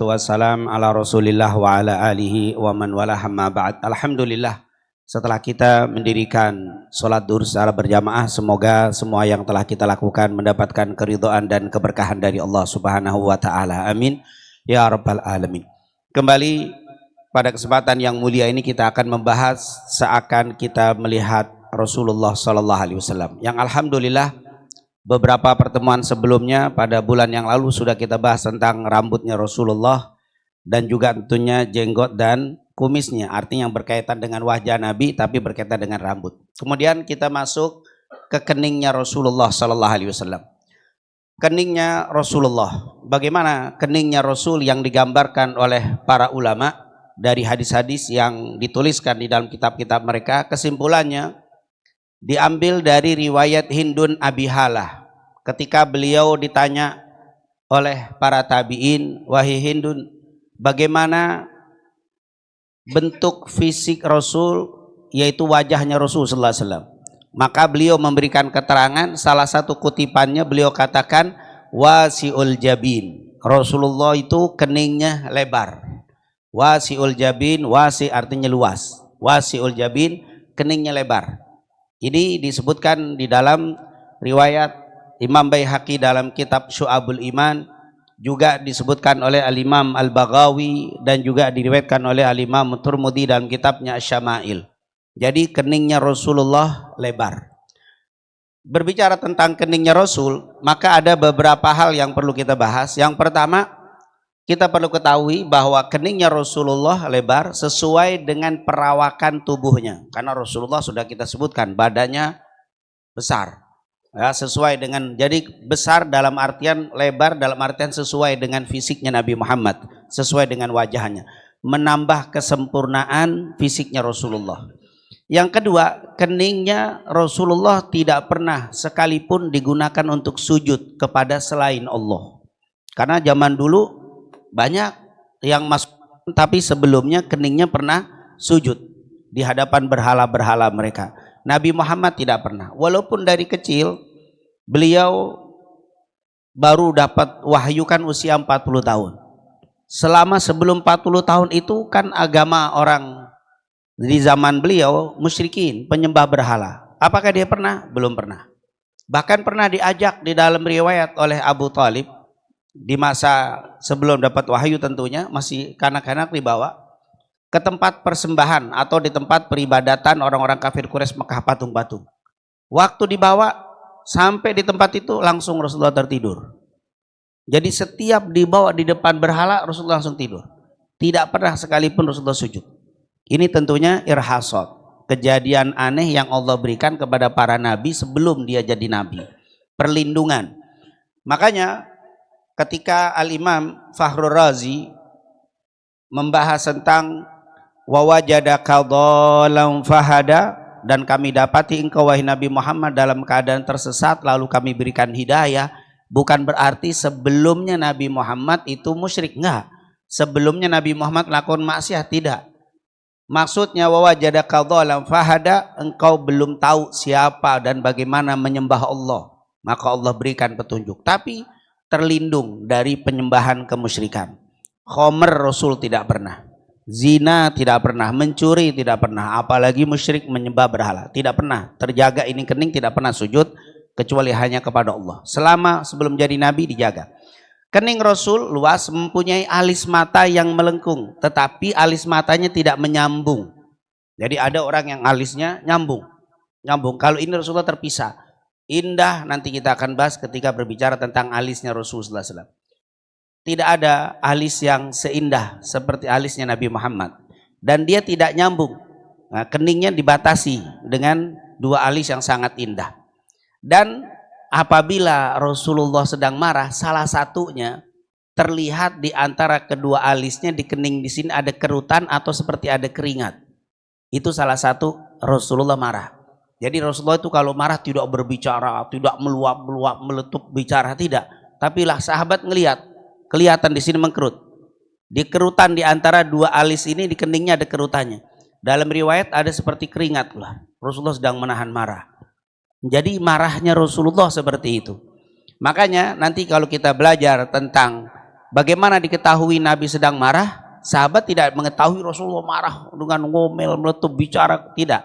Wassalam ala rasulillah wa ala alihi wa man wala hamma ba'd. Alhamdulillah, setelah kita mendirikan sholat duhur secara berjamaah, semoga semua yang telah kita lakukan mendapatkan keridhaan dan keberkahan dari Allah subhanahu wa ta'ala. Amin ya rabbal alamin. Kembali pada kesempatan yang mulia ini kita akan membahas seakan kita melihat Rasulullah sallallahu alaihi wasallam, yang alhamdulillah beberapa pertemuan sebelumnya pada bulan yang lalu sudah kita bahas tentang rambutnya Rasulullah dan juga tentunya jenggot dan kumisnya, artinya yang berkaitan dengan wajah Nabi tapi berkaitan dengan rambut. Kemudian kita masuk ke keningnya Rasulullah sallallahu alaihi wasallam. Keningnya Rasulullah, bagaimana keningnya Rasul yang digambarkan oleh para ulama dari hadis-hadis yang dituliskan di dalam kitab-kitab mereka. Kesimpulannya diambil dari riwayat Hindun Abi Halah ketika beliau ditanya oleh para tabi'in, wahai Hindun, bagaimana bentuk fisik Rasul, yaitu wajahnya Rasul sallallahu alaihi wasallam. Maka beliau memberikan keterangan, salah satu kutipannya beliau katakan wasi'ul jabin. Rasulullah itu keningnya lebar. Wasi'ul jabin, wasi artinya luas. Wasi'ul jabin, keningnya lebar. Ini disebutkan di dalam riwayat Imam Baihaqi dalam kitab Syu'abul Iman, juga disebutkan oleh Al-Imam Al-Baghawi dan juga diriwayatkan oleh Al-Imam Tirmidzi dalam kitabnya Asy-Syama'il. Jadi keningnya Rasulullah lebar. Berbicara tentang keningnya Rasul, maka ada beberapa hal yang perlu kita bahas. Yang pertama, kita perlu ketahui bahwa keningnya Rasulullah lebar sesuai dengan perawakan tubuhnya. Karena Rasulullah sudah kita sebutkan badannya besar. Ya, sesuai dengan, jadi besar dalam artian lebar, dalam artian sesuai dengan fisiknya Nabi Muhammad, sesuai dengan wajahnya, menambah kesempurnaan fisiknya Rasulullah. Yang kedua, keningnya Rasulullah tidak pernah sekalipun digunakan untuk sujud kepada selain Allah. Karena zaman dulu banyak yang masuk, tapi sebelumnya keningnya pernah sujud di hadapan berhala-berhala mereka. Nabi Muhammad tidak pernah. Walaupun dari kecil beliau baru dapat wahyu kan usia 40 tahun. Selama sebelum 40 tahun itu kan agama orang di zaman beliau musyrikin, penyembah berhala. Apakah dia pernah? Belum pernah. Bahkan pernah diajak di dalam riwayat oleh Abu Thalib di masa sebelum dapat wahyu, tentunya masih kanak-kanak, dibawa ke tempat persembahan atau di tempat peribadatan orang-orang kafir Quraisy Mekah, patung-patung. Waktu dibawa sampai di tempat itu langsung Rasulullah tertidur. Jadi setiap dibawa di depan berhala Rasulullah langsung tidur. Tidak pernah sekalipun Rasulullah sujud. Ini tentunya irhasat, kejadian aneh yang Allah berikan kepada para nabi sebelum dia jadi nabi. Perlindungan. Makanya ketika Al-Imam Fakhrur Razi membahas tentang wawajadaka dhalam fahada, dan kami dapati engkau wahai Nabi Muhammad dalam keadaan tersesat lalu kami berikan hidayah, bukan berarti sebelumnya Nabi Muhammad itu musyrik, enggak. Sebelumnya Nabi Muhammad melakukan maksiat, tidak. Maksudnya wawajadaka dhalam fahada, engkau belum tahu siapa dan bagaimana menyembah Allah, maka Allah berikan petunjuk. Tapi terlindung dari penyembahan kemusyrikan. Khomer Rasul tidak pernah, zina tidak pernah, mencuri tidak pernah, apalagi musyrik menyembah berhala, tidak pernah. Terjaga ini kening, tidak pernah sujud kecuali hanya kepada Allah. Selama sebelum jadi nabi dijaga. Kening Rasul luas, mempunyai alis mata yang melengkung, tetapi alis matanya tidak menyambung. Jadi ada orang yang alisnya nyambung. Kalau ini Rasulullah terpisah. Indah, nanti kita akan bahas ketika berbicara tentang alisnya Rasulullah SAW. Tidak ada alis yang seindah seperti alisnya Nabi Muhammad, dan dia tidak nyambung. Nah, keningnya dibatasi dengan dua alis yang sangat indah. Dan apabila Rasulullah sedang marah, salah satunya terlihat di antara kedua alisnya, di kening di sini ada kerutan atau seperti ada keringat. Itu salah satu Rasulullah marah. Jadi Rasulullah itu kalau marah tidak berbicara, tidak meluap-meluap, meletup bicara, tidak. Tapi lah sahabat ngelihat, kelihatan di sini mengkerut. Di kerutan di antara dua alis ini, di keningnya ada kerutannya. Dalam riwayat ada seperti keringat lah. Rasulullah sedang menahan marah. Jadi marahnya Rasulullah seperti itu. Makanya nanti kalau kita belajar tentang Bagaimana diketahui Nabi sedang marah? Sahabat tidak mengetahui Rasulullah marah dengan ngomel, meletup, bicara. Tidak.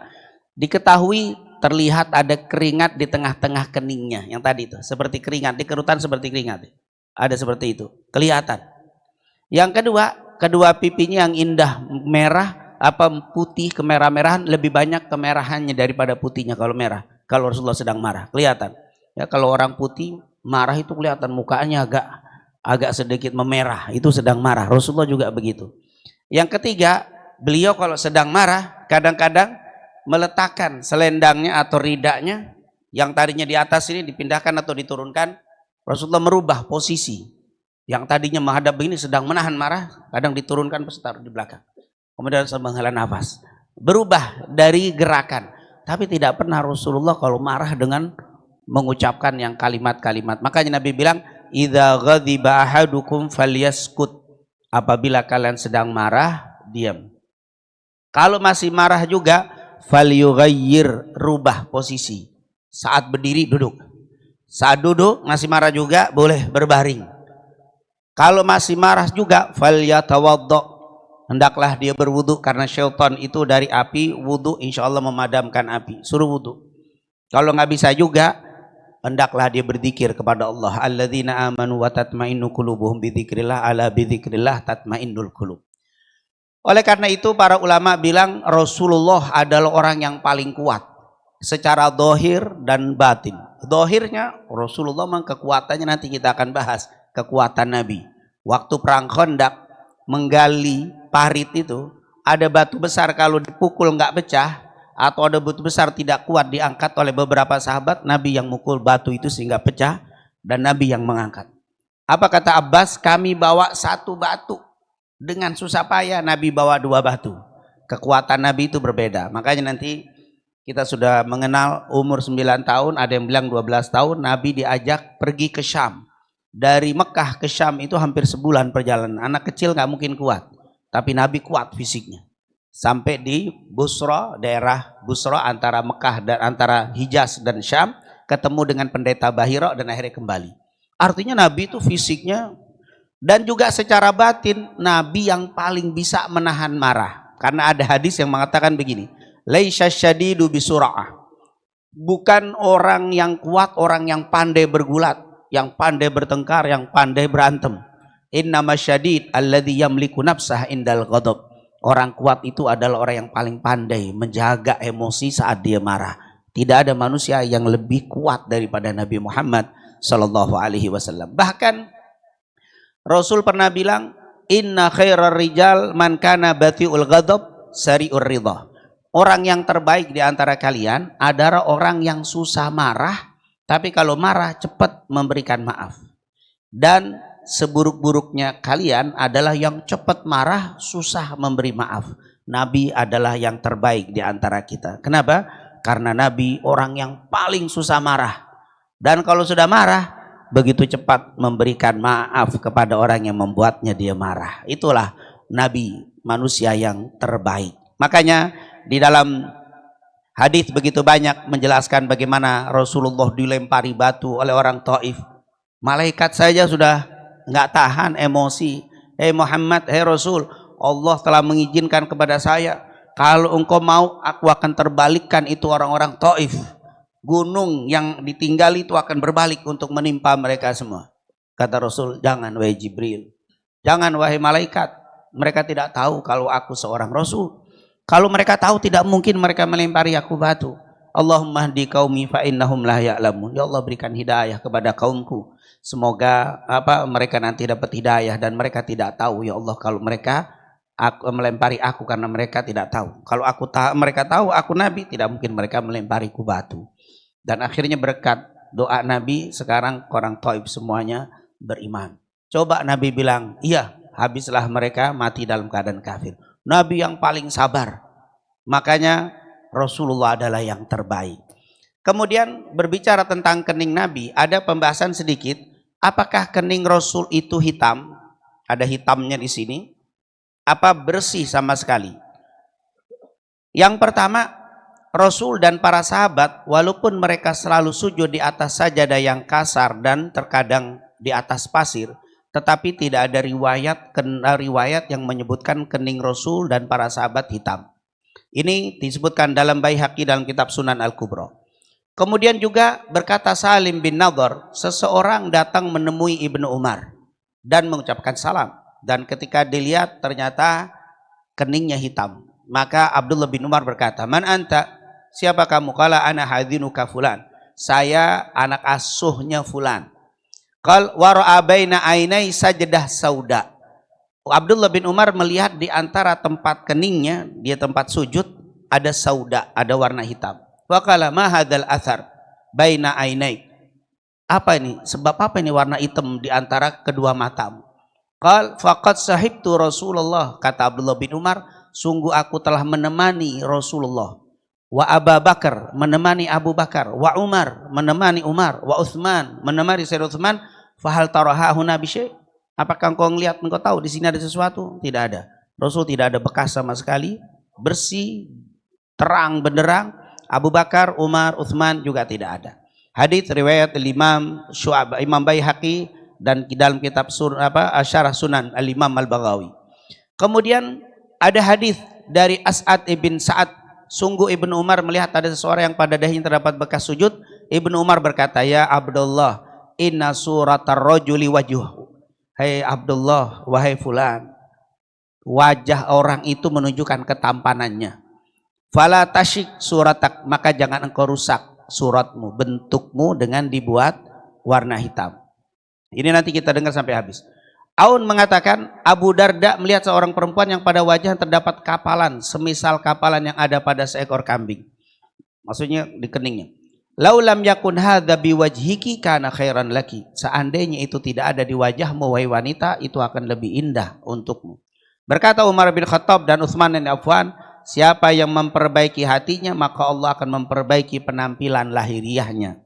Diketahui terlihat ada keringat di tengah-tengah keningnya. Yang tadi itu. Seperti keringat. Di kerutan seperti keringat. Ada seperti itu. Kelihatan. Yang kedua pipinya yang indah. Merah, putih, kemerah-merahan. Lebih banyak kemerahannya daripada putihnya kalau merah. Kalau Rasulullah sedang marah. Kelihatan. Ya, kalau orang putih marah itu kelihatan mukanya agak sedikit memerah, itu sedang marah. Rasulullah juga begitu. Yang ketiga, beliau kalau sedang marah kadang-kadang meletakkan selendangnya atau ridaknya yang tadinya di atas ini dipindahkan atau diturunkan. Rasulullah merubah posisi. Yang tadinya menghadap begini sedang menahan marah, kadang diturunkan taruh di belakang. Kemudian menghela nafas. Berubah dari gerakan. Tapi tidak pernah Rasulullah kalau marah dengan mengucapkan yang kalimat-kalimat. Makanya Nabi bilang, idza ghadiba ahadukum falyaskut. Apabila kalian sedang marah, diam. Kalau masih marah juga, falyughayyir, rubah posisi. Saat berdiri, duduk. Saat duduk masih marah juga, boleh berbaring. Kalau masih marah juga, falyatawaddo, hendaklah dia berwudu, karena syaitan itu dari api. Wudu insya Allah memadamkan api. Suruh wudu. Kalau nggak bisa juga, hendaklah dia berzikir kepada Allah. Alladzina amanu wa tatmainnu qulubuhum bidzikrillah, ala bidzikrillah tatmainnul qulub. Oleh karena itu para ulama bilang Rasulullah adalah orang yang paling kuat secara zahir dan batin. Zahirnya Rasulullah memang kekuatannya nanti kita akan bahas, kekuatan Nabi. Waktu perang Khandaq menggali parit itu, ada batu besar kalau dipukul nggak pecah, atau ada batu besar tidak kuat diangkat oleh beberapa sahabat, Nabi yang mukul batu itu sehingga pecah dan Nabi yang mengangkat. Apa kata Abbas? Kami bawa satu batu dengan susah payah, Nabi bawa dua batu. Kekuatan Nabi itu berbeda. Makanya nanti kita sudah mengenal umur 9 tahun, ada yang bilang 12 tahun, Nabi diajak pergi ke Syam. Dari Mekah ke Syam itu hampir sebulan perjalanan. Anak kecil nggak mungkin kuat, tapi Nabi kuat fisiknya. Sampai di Busra, daerah Busra antara Mekah dan antara Hijaz dan Syam, ketemu dengan pendeta Bahira dan akhirnya kembali. Artinya Nabi itu fisiknya dan juga secara batin Nabi yang paling bisa menahan marah. Karena ada hadis yang mengatakan begini, laisya syadidu bisura'ah. Bukan orang yang kuat, orang yang pandai bergulat, yang pandai bertengkar, yang pandai berantem. Innama syadid alladzi yamliku nafsah indal ghadab. Orang kuat itu adalah orang yang paling pandai menjaga emosi saat dia marah. Tidak ada manusia yang lebih kuat daripada Nabi Muhammad sallallahu alaihi wasallam. Bahkan Rasul pernah bilang, inna khairar rijal man kana batiul ghadab sari'ur ridha. Orang yang terbaik di antara kalian adalah orang yang susah marah, tapi kalau marah cepat memberikan maaf. Dan seburuk-buruknya kalian adalah yang cepat marah, susah memberi maaf. Nabi adalah yang terbaik di antara kita. Kenapa? Karena Nabi orang yang paling susah marah. Dan kalau sudah marah, begitu cepat memberikan maaf kepada orang yang membuatnya dia marah. Itulah Nabi, manusia yang terbaik. Makanya di dalam hadis begitu banyak menjelaskan bagaimana Rasulullah dilempari batu oleh orang Taif. Malaikat saja sudah nggak tahan emosi. Hei Muhammad, hei Rasul, Allah telah mengizinkan kepada saya, kalau engkau mau aku akan terbalikkan itu orang-orang Taif. Gunung yang ditinggali itu akan berbalik untuk menimpa mereka semua. Kata Rasul, jangan wahai Jibril, jangan wahai malaikat. Mereka tidak tahu kalau aku seorang Rasul. Kalau mereka tahu, tidak mungkin mereka melempari aku batu. Allahumma hdi qaumi fa innahum la ya'lamun. Ya Allah, berikan hidayah kepada kaumku. Semoga mereka nanti dapat hidayah dan mereka tidak tahu ya Allah kalau mereka melempari aku karena mereka tidak tahu. Kalau mereka tahu aku Nabi, tidak mungkin mereka melempariku batu. Dan akhirnya berkat doa Nabi sekarang orang Taif semuanya beriman. Coba Nabi bilang, iya, habislah mereka mati dalam keadaan kafir. Nabi yang paling sabar. Makanya Rasulullah adalah yang terbaik. Kemudian berbicara tentang kening Nabi, ada pembahasan sedikit. Apakah kening Rasul itu hitam? Ada hitamnya di sini. Apa bersih sama sekali? Yang pertama, Rasul dan para sahabat, walaupun mereka selalu sujud di atas sajadah yang kasar dan terkadang di atas pasir, tetapi tidak ada riwayat yang menyebutkan kening Rasul dan para sahabat hitam. Ini disebutkan dalam Baihaqi dalam kitab Sunan Al-Kubra. Kemudian juga berkata Salim bin Nadhr, seseorang datang menemui Ibnu Umar dan mengucapkan salam. Dan ketika dilihat ternyata keningnya hitam. Maka Abdullah bin Umar berkata, "Man anta? Siapa kamu?" Qala ana hadinuka fulan. Saya anak asuhnya fulan. Qal wa ra'a baina ainai sajdah sauda. Abdullah bin Umar melihat di antara tempat keningnya, dia tempat sujud, ada sauda, ada warna hitam. Wa qala ma hadzal athar baina ainai. Apa ini? Sebab apa ini warna hitam di antara kedua matamu? Qal faqad sahibtu Rasulullah, kata Abdullah bin Umar, sungguh aku telah menemani Rasulullah. Wa Abu Bakar, menemani Abu Bakar, wa Umar, menemani Umar, wa Utsman, menemani Sayyidina Utsman. Fahal taraha huna bisyai? Apakah engkau melihat, engkau tahu di sini ada sesuatu? Tidak ada. Rasul tidak ada bekas sama sekali, bersih, terang benderang. Abu Bakar, Umar, Utsman juga tidak ada. Hadits riwayat Imam Syu'ab, Imam Baihaqi dan dalam kitab Syarah Sunan Al-Imam Al-Baghawi. Kemudian ada hadis dari As'ad ibn Sa'ad, sungguh Ibnu Umar melihat ada seseorang yang pada dahinya terdapat bekas sujud. Ibnu Umar berkata, "Ya Abdullah, inna suratar rajuli wajhuhu." Hai Abdullah, wahai fulan, wajah orang itu menunjukkan ketampanannya. Fala tasyik suratak, maka jangan engkau rusak suratmu, bentukmu dengan dibuat warna hitam. Ini nanti kita dengar sampai habis. Aun mengatakan Abu Darda melihat seorang perempuan yang pada wajah terdapat kapalan, semisal kapalan yang ada pada seekor kambing. Maksudnya di keningnya. Laulam yakun hadza biwajhiki kana khairan laki. Seandainya itu tidak ada di wajahmu wahai wanita, itu akan lebih indah untukmu. Berkata Umar bin Khattab dan Utsman bin Affan, siapa yang memperbaiki hatinya, maka Allah akan memperbaiki penampilan lahiriahnya.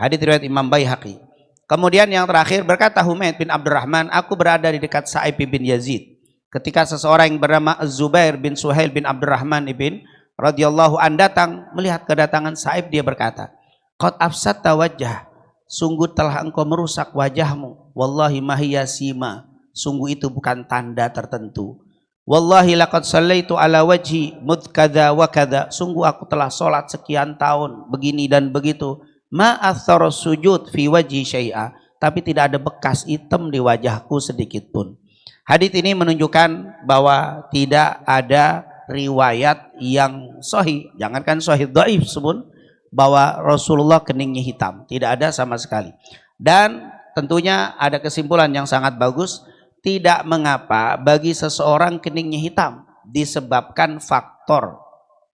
Hadits riwayat Imam Baihaqi. Kemudian yang terakhir berkata Humaid bin Abdurrahman, aku berada di dekat Sa'ib bin Yazid ketika seseorang yang bernama Zubair bin Suhail bin Abdurrahman ibn radhiyallahu an datang. Melihat kedatangan Sa'ib, dia berkata, qad afsadta wajah, sungguh telah engkau merusak wajahmu. Wallahi mahiya sima, sungguh itu bukan tanda tertentu. Wallahi laqad sallaitu ala wajhi mud kadza wa kadza, sungguh aku telah sholat sekian tahun begini dan begitu. Ma athara sujud fi wajhi syai'a, tapi tidak ada bekas hitam di wajahku sedikit pun. Hadits ini menunjukkan bahwa tidak ada riwayat yang sahih, jangankan sahih, dhaif pun, bahwa Rasulullah keningnya hitam, tidak ada sama sekali. Dan tentunya ada kesimpulan yang sangat bagus, tidak mengapa bagi seseorang keningnya hitam, disebabkan faktor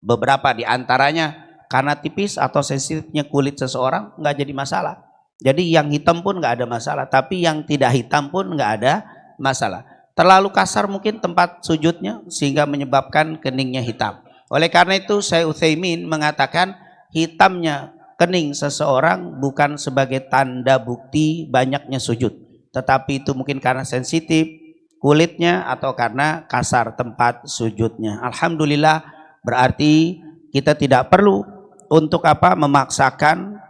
beberapa di antaranya karena tipis atau sensitifnya kulit seseorang, nggak jadi masalah. Jadi yang hitam pun nggak ada masalah, tapi yang tidak hitam pun nggak ada masalah. Terlalu kasar mungkin tempat sujudnya sehingga menyebabkan keningnya hitam. Oleh karena itu Syekh Utsaimin mengatakan hitamnya kening seseorang bukan sebagai tanda bukti banyaknya sujud, tetapi itu mungkin karena sensitif kulitnya atau karena kasar tempat sujudnya. Alhamdulillah, berarti kita tidak perlu untuk memaksakan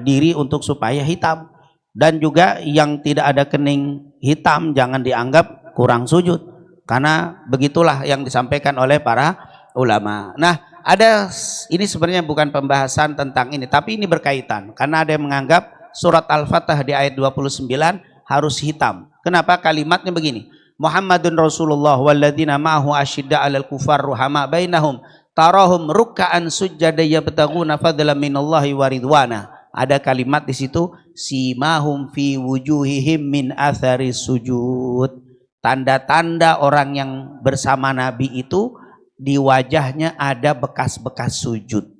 diri untuk supaya hitam. Dan juga yang tidak ada kening hitam jangan dianggap kurang sujud, karena begitulah yang disampaikan oleh para ulama. Nah, ada, ini sebenarnya bukan pembahasan tentang ini, tapi ini berkaitan karena ada yang menganggap surat Al-Fatah di ayat 29 harus hitam. Kenapa? Kalimatnya begini, Muhammadun Rasulullah walladzina ma'ahu asyidda 'alal kufar ruhama bainahum tarahum ruk'an sujjada yabtaguna fadlan minallahi wa ridwana. Ada kalimat di situ, simahum fi wujuhihim min athari sujud. Tanda-tanda orang yang bersama Nabi itu di wajahnya ada bekas-bekas sujud.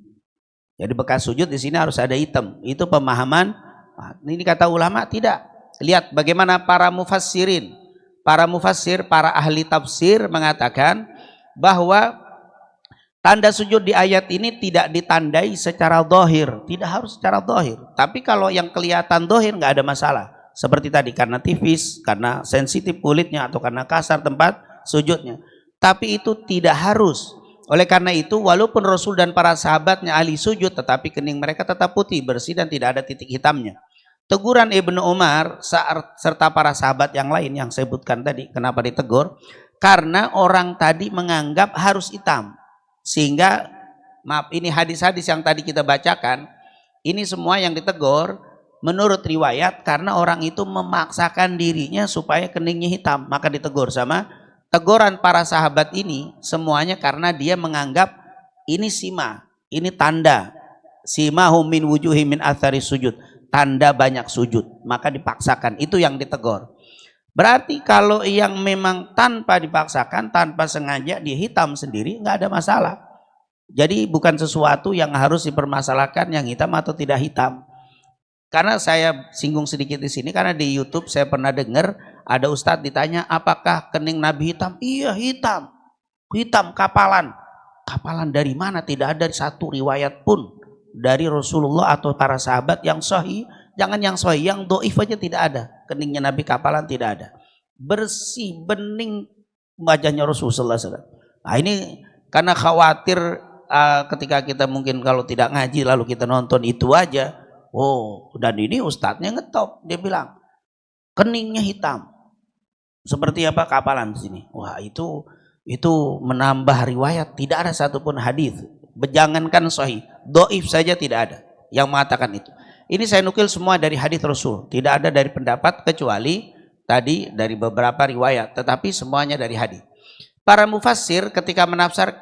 Jadi bekas sujud di sini harus ada hitam. Itu pemahaman. Ini kata ulama tidak. Lihat bagaimana para mufassirin, para mufassir, para ahli tafsir mengatakan bahwa tanda sujud di ayat ini tidak ditandai secara zahir, tidak harus secara zahir. Tapi kalau yang kelihatan zahir nggak ada masalah. Seperti tadi karena tipis, karena sensitif kulitnya atau karena kasar tempat sujudnya. Tapi itu tidak harus. Oleh karena itu walaupun Rasul dan para sahabatnya ahli sujud, tetapi kening mereka tetap putih, bersih dan tidak ada titik hitamnya. Teguran Ibnu Umar serta para sahabat yang lain yang saya sebutkan tadi, kenapa ditegur? Karena orang tadi menganggap harus hitam. Sehingga, maaf, ini hadis-hadis yang tadi kita bacakan, ini semua yang ditegur menurut riwayat karena orang itu memaksakan dirinya supaya keningnya hitam, maka ditegur. Sama teguran para sahabat ini semuanya karena dia menganggap ini sima, ini tanda. Simahum min wujuhi min athari sujud, tanda banyak sujud, maka dipaksakan, itu yang ditegur. Berarti kalau yang memang tanpa dipaksakan, tanpa sengaja dia hitam sendiri, nggak ada masalah. Jadi bukan sesuatu yang harus dipermasalahkan yang hitam atau tidak hitam. Karena saya singgung sedikit di sini, karena di YouTube saya pernah dengar ada ustadz ditanya, apakah kening Nabi hitam? Iya hitam, hitam kapalan. Kapalan dari mana? Tidak ada satu riwayat pun dari Rasulullah atau para sahabat yang sahih. Jangan yang sahih, yang doif aja tidak ada. Keningnya Nabi kapalan tidak ada. Bersih, bening wajahnya Rasulullah SAW. Nah ini karena khawatir ketika kita mungkin kalau tidak ngaji lalu kita nonton itu aja. Oh, dan ini ustadznya ngetop. Dia bilang, keningnya hitam. Seperti apa kapalan di sini? Wah itu menambah riwayat. Tidak ada satupun hadis. Jangankan sahih, doif saja tidak ada yang mengatakan itu. Ini saya nukil semua dari hadis Rasul. Tidak ada dari pendapat kecuali tadi dari beberapa riwayat. Tetapi semuanya dari hadis. Para mufassir ketika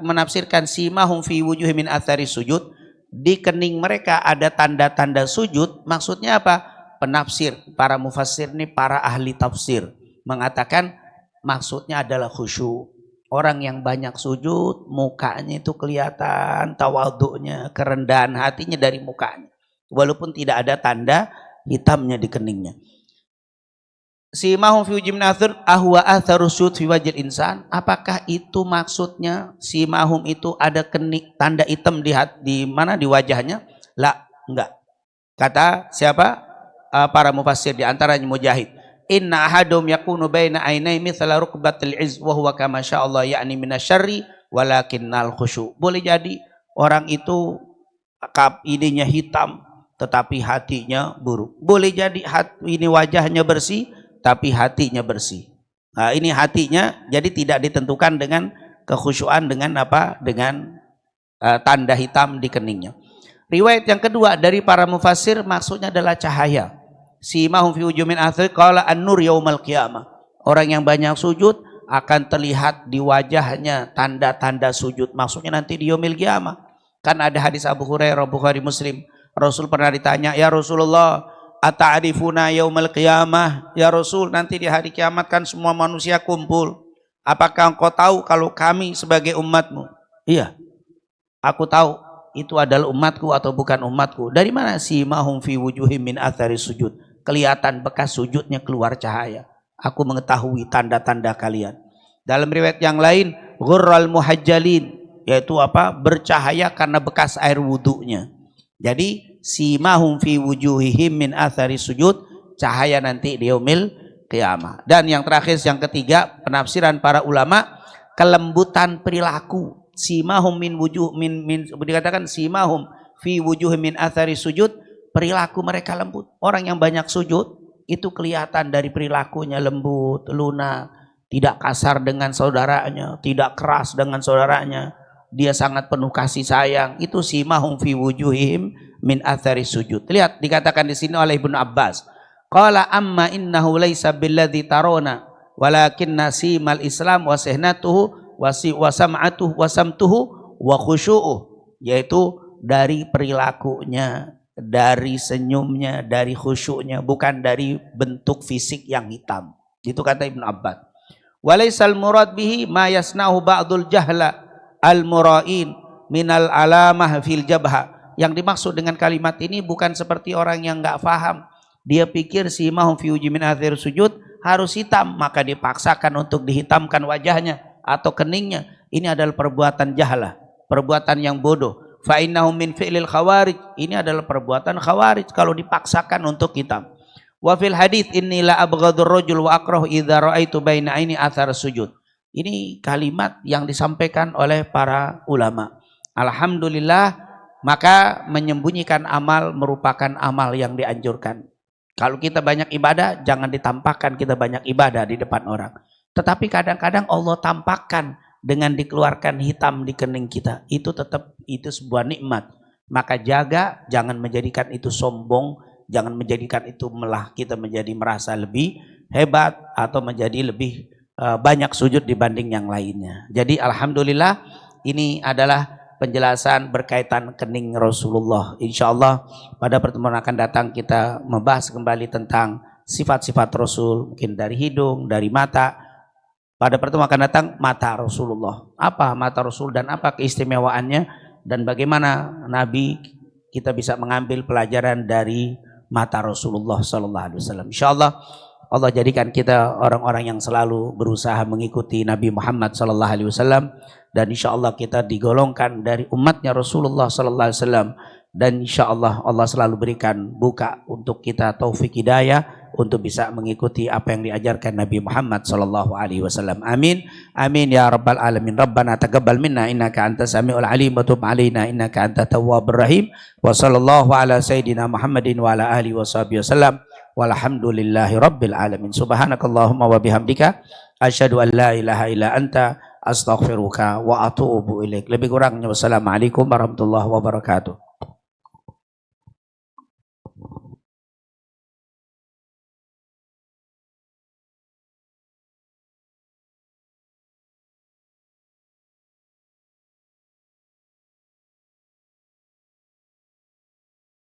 menafsirkan simahum fi wujuhi min athari sujud, di kening mereka ada tanda-tanda sujud. Maksudnya apa? Penafsir, para mufassir ini para ahli tafsir mengatakan maksudnya adalah khusyuk. Orang yang banyak sujud, mukanya itu kelihatan tawadhu'nya, kerendahan hatinya dari mukanya. Walaupun tidak ada tanda hitamnya di keningnya. Simahum fi wujuhi min athar ahwa atharu sujud fi wajhil insan. Apakah itu maksudnya simahum itu ada kening tanda hitam di mana di wajahnya? La, enggak. Kata siapa? Para mufassir di antaranya Mujahid. Inna ahadum yakunu baina ainai mithla rukbatil iz wa huwa kama sya'allah ya'ni minasyarri walakinnal khusyu'. Boleh jadi orang itu idenya hitam tetapi hatinya buruk. Boleh jadi ini wajahnya bersih tapi hatinya bersih. Nah, ini hatinya jadi tidak ditentukan dengan kekhusyuan dengan apa? Dengan tanda hitam di keningnya. Riwayat yang kedua dari para mufassir maksudnya adalah cahaya. Simahum fi wujuhi min athari qala an-nur yaumal qiyamah. Orang yang banyak sujud akan terlihat di wajahnya tanda-tanda sujud. Maksudnya nanti di yaumil qiyamah. Kan ada hadis Abu Hurairah Bukhari Muslim. Rasul pernah ditanya, "Ya Rasulullah, ata'rifuna yaumal qiyamah?" Ya Rasul, nanti di hari kiamat kan semua manusia kumpul. Apakah engkau tahu kalau kami sebagai umatmu? Iya, aku tahu itu adalah umatku atau bukan umatku. Dari mana? Simahum fi wujuhi min athari sujud. Kelihatan bekas sujudnya keluar cahaya. Aku mengetahui tanda-tanda kalian. Dalam riwayat yang lain, ghurral muhajjalin, yaitu apa? Bercahaya karena bekas air wudunya. Jadi simahum fi wujuhihim min athari sujud, cahaya nanti di yaumil qiyamah. Dan yang terakhir, yang ketiga, penafsiran para ulama, kelembutan perilaku. Simahum min wujuh dikatakan simahum fi wujuhihim min athari sujud, perilaku mereka lembut. Orang yang banyak sujud itu kelihatan dari perilakunya lembut, lunak, tidak kasar dengan saudaranya, tidak keras dengan saudaranya. Dia sangat penuh kasih sayang. Itu simahum fi wujuhihim min athari sujud. Lihat dikatakan di sini oleh Ibnu Abbas. Qala amma innahu laisa billadzi tarona walakinna simal Islam wa sihnatuhu wa sam'atuhu wa samtuhu wa khusyu'uh, yaitu dari perilakunya, dari senyumnya, dari khusyuknya, bukan dari bentuk fisik yang hitam. Itu kata Ibnu Abbas. Walaisal murad bihi ma yasnahu ba'dul jahla al-mura'in minal alamah fil jabha. Yang dimaksud dengan kalimat ini bukan seperti orang yang enggak faham. Dia pikir simahum fi wujuhi min athari sujud harus hitam, maka dipaksakan untuk dihitamkan wajahnya atau keningnya. Ini adalah perbuatan jahlah, perbuatan yang bodoh. Fa innahum min fi'lil khawarij, ini adalah perbuatan khawarij kalau dipaksakan untuk hitam. Wa fil hadits inni la abghadur rajul wa akrahu idza raaitu baina aini athar sujud. Ini kalimat yang disampaikan oleh para ulama. Alhamdulillah, maka menyembunyikan amal merupakan amal yang dianjurkan. Kalau kita banyak ibadah, jangan ditampakkan kita banyak ibadah di depan orang. Tetapi kadang-kadang Allah tampakkan dengan dikeluarkan hitam di kening kita. Itu tetap itu sebuah nikmat. Maka jaga, jangan menjadikan itu sombong, jangan menjadikan itu malah kita menjadi merasa lebih hebat atau menjadi lebih banyak sujud dibanding yang lainnya. Jadi alhamdulillah ini adalah penjelasan berkaitan kening Rasulullah. Insya Allah pada pertemuan akan datang kita membahas kembali tentang sifat-sifat Rasul, mungkin dari hidung, dari mata. Pada pertemuan akan datang mata Rasulullah. Apa mata Rasul dan apa keistimewaannya dan bagaimana Nabi kita bisa mengambil pelajaran dari mata Rasulullah Sallallahu Alaihi Wasallam. Insya Allah Allah jadikan kita orang-orang yang selalu berusaha mengikuti Nabi Muhammad Sallallahu Alaihi Wasallam dan insya Allah kita digolongkan dari umatnya Rasulullah Sallallahu Alaihi Wasallam dan insya Allah Allah selalu berikan buka untuk kita taufik hidayah untuk bisa mengikuti apa yang diajarkan Nabi Muhammad Sallallahu Alaihi Wasallam. Amin, amin ya rabbal alamin. Rabbana taqabbal minna innaka antas samiul alim wa tub alaina innaka antat tawwabur rahim. Wa sallallahu ala sayidina Muhammadin wa ala alihi washabihi wasallam. Walhamdulillahi rabbil alamin. Subhanakallahumma wa bihamdika asyhadu an la ilaha illa anta astaghfiruka wa atubu ilaik. Lebih kurangnya wassalamualaikum warahmatullahi wabarakatuh.